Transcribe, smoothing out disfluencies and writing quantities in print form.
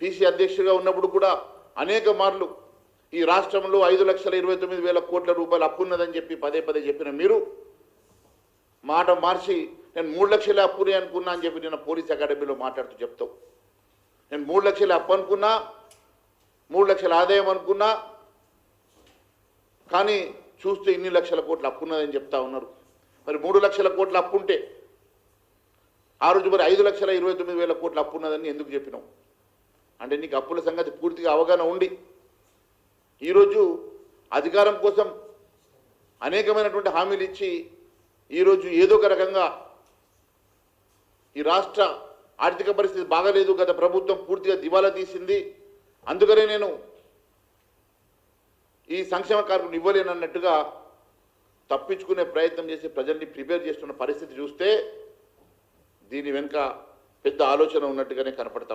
PC అధ్యక్షుడిగా ఉన్నప్పుడు కూడా అనేక మార్లు ఈ రాష్ట్రంలో 5,29,000 కోట్ల రూపాయలు అప్పు ఉన్నదని చెప్పి పదే పదే చెప్పిన మీరు మాట మార్చి నేను 3 లక్షల అప్పునే అనుకున్నా అని చెప్పి నేను పోలీస్ అకాడమీలో మాట్లాడుతూ చెప్తావు. నేను 3 లక్షల అప్పు అనుకున్నా, 3 లక్షల ఆదాయం అనుకున్నా, కానీ చూస్తే ఇన్ని లక్షల కోట్ల అప్పు ఉన్నదని చెప్తా ఉన్నారు. మరి 3 లక్షల కోట్ల అప్పు ఉంటే ఆ రోజు మరి 5,29,000 కోట్ల అప్పు ఉన్నదని ఎందుకు చెప్పినావు? అంటే నీకు అప్పుల సంగతి పూర్తిగా అవగాహన ఉండి ఈరోజు అధికారం కోసం అనేకమైనటువంటి హామీలు ఇచ్చి ఈరోజు ఏదో ఒక రకంగా ఈ రాష్ట్ర ఆర్థిక పరిస్థితి బాగలేదు, గత ప్రభుత్వం పూర్తిగా దివాలా తీసింది, అందుకనే నేను ఈ సంక్షేమ కార్యక్రమం ఇవ్వలేనన్నట్టుగా తప్పించుకునే ప్రయత్నం చేసి ప్రజల్ని ప్రిపేర్ చేస్తున్న పరిస్థితి చూస్తే దీని వెనుక పెద్ద ఆలోచన ఉన్నట్టుగానే కనపడతా ఉంది.